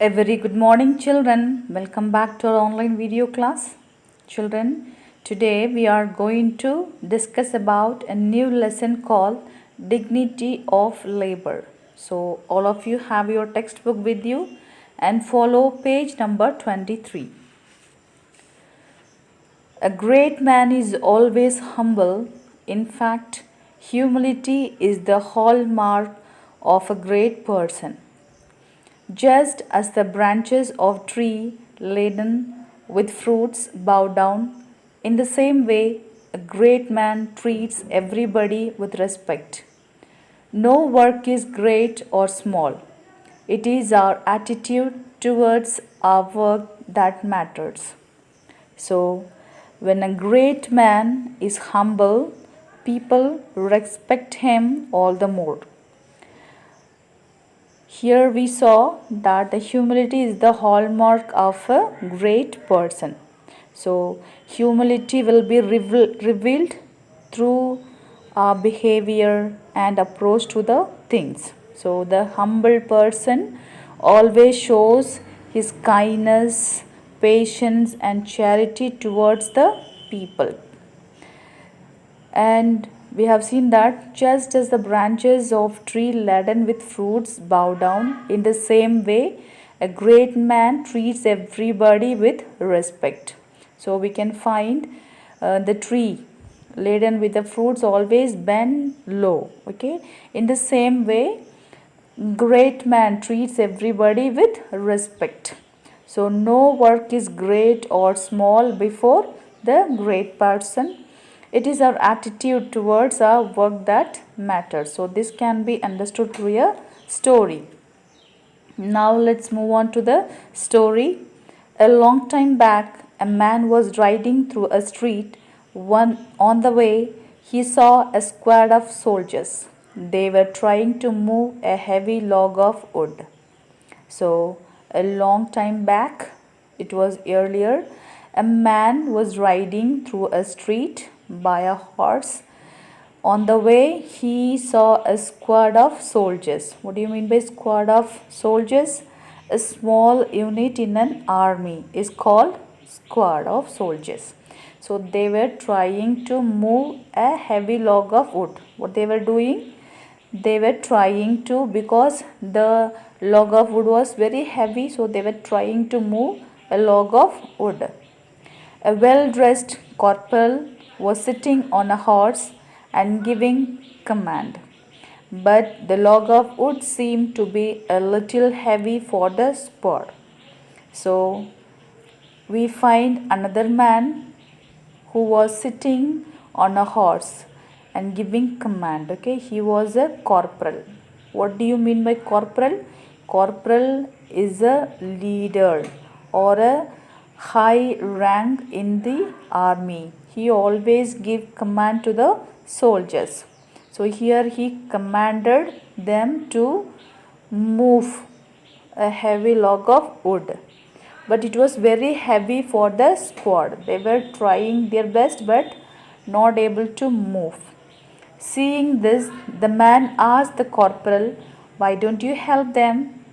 A very good morning, children. Welcome back to our online video class. Children, today we are going to discuss about a new lesson called Dignity of Labor. So, all of you have your textbook with you and follow page number 23. A great man is always humble. In fact, humility is the hallmark of a great person. Just as the branches of tree laden with fruits bow down, in the same way a great man treats everybody with respect. No work is great or small. It is our attitude towards our work that matters. So, when a great man is humble, people respect him all the more. Here we saw that the humility is the hallmark of a great person. So, humility will be revealed through our behavior and approach to the things. So, the humble person always shows his kindness, patience, and charity towards the people. And we have seen that just as the branches of tree laden with fruits bow down, in the same way a great man treats everybody with respect. So we can find the tree laden with the fruits always bend low. Okay, in the same way great man treats everybody with respect. So no work is great or small before the great person. It is our attitude towards our work that matters. So this can be understood through a story. Now let's move on to the story. A long time back, a man was riding through a street. On the way, he saw a squad of soldiers. They were trying to move a heavy log of wood. So, a long time back, it was earlier, a man was riding through a street by a horse. On the way, he saw a squad of soldiers. What do you mean by squad of soldiers? A small unit in an army is called squad of soldiers. So they were trying to move a heavy log of wood. What they were doing? They were trying to, because the log of wood was very heavy, so they were trying to move a log of wood. A well-dressed corporal was sitting on a horse and giving command. But the log of wood seemed to be a little heavy for the squad. So we find another man who was sitting on a horse and giving command. Okay, he was a corporal. What do you mean by corporal? Corporal is a leader or a high rank in the army. He always give command to the soldiers. So here he commanded them to move a heavy log of wood. But it was very heavy for the squad. They were trying their best but not able to move. Seeing this, the man asked the corporal, "Why don't you help them?"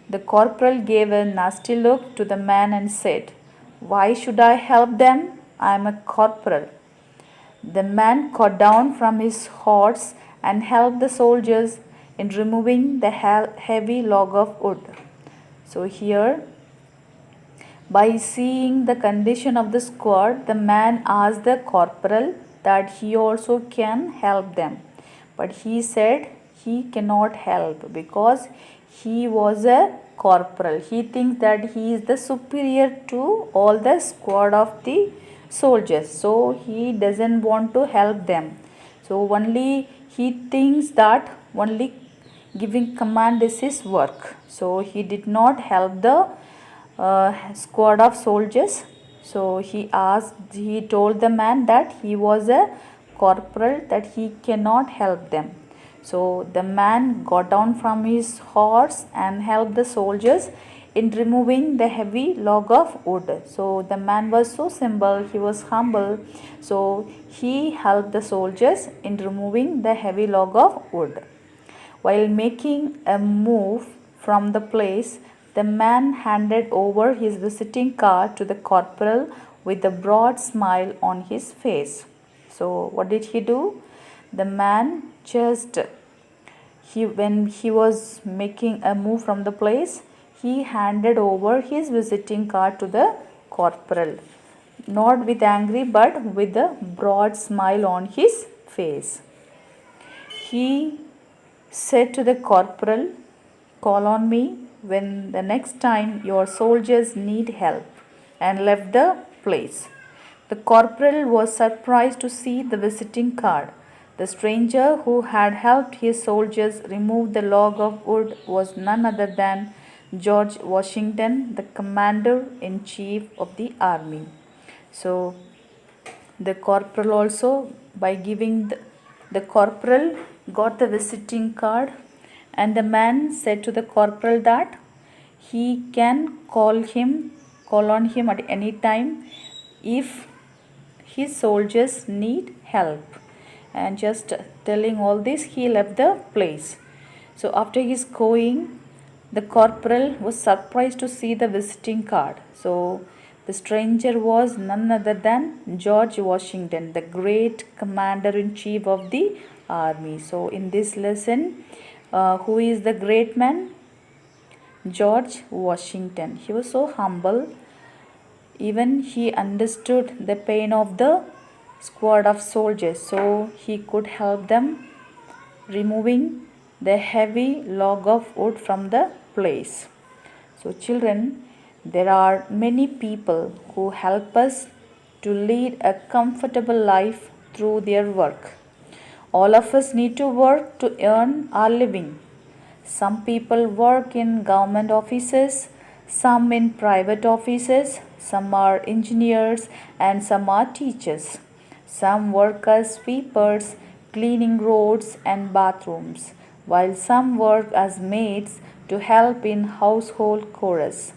The corporal gave a nasty look to the man and said, "Why should I help them? I am a corporal." The man got down from his horse and helped the soldiers in removing the heavy log of wood. So here, by seeing the condition of the squad, the man asked the corporal that he also can help them. But he said he cannot help because he was a corporal. He thinks that he is the superior to all the squad of the soldiers. So he doesn't want to help them. So only he thinks that only giving command is his work. So he did not help the squad of soldiers. So he told the man that he was a corporal, that he cannot help them. So the man got down from his horse and helped the soldiers in removing the heavy log of wood. So the man was so simple, he was humble. So he helped the soldiers in removing the heavy log of wood. While making a move from the place, The man handed over his visiting card to the corporal with a broad smile on his face. So, what did he do? The man just when he was making a move from the place, he handed over his visiting card to the corporal, not with angry but with a broad smile on his face. He said to the corporal, "Call on me when the next time your soldiers need help," and left the place. The corporal was surprised to see the visiting card. The stranger who had helped his soldiers remove the log of wood was none other than George Washington, the commander in chief of the army. So, the corporal also, by giving the corporal got the visiting card, and the man said to the corporal that he can call on him at any time if his soldiers need help. And just telling all this, he left the place. So after his going, the corporal was surprised to see the visiting card. So the stranger was none other than George Washington, the great commander in chief of the army. So in this lesson, who is the great man? George Washington. He was so humble. Even he understood the pain of the squad of soldiers, so he could help them removing the heavy log of wood from the place. So children, there are many people who help us to lead a comfortable life through their work. All of us need to work to earn our living. Some people work in government offices, some in private offices, some are engineers, and some are teachers. Some work as sweepers, cleaning roads and bathrooms, while some work as maids to help in household chores.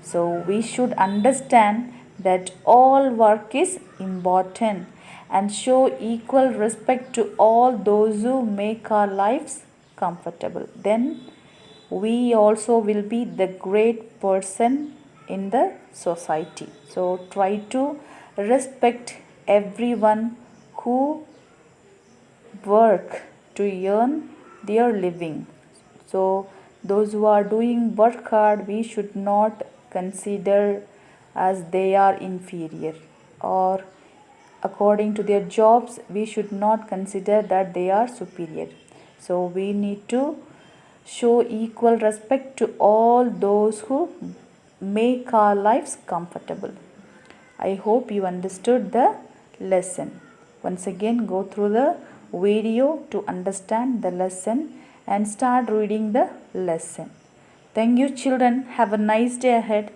So we should understand that all work is important and show equal respect to all those who make our lives comfortable. Then we also will be the great person in the society. So try to respect everyone who work to earn their living. So those who are doing work hard, we should not consider as they are inferior, or according to their jobs we should not consider that they are superior. So we need to show equal respect to all those who make our lives comfortable. I hope you understood the lesson. Once again, go through the video to understand the lesson and start reading the lesson. Thank you children. Have a nice day ahead.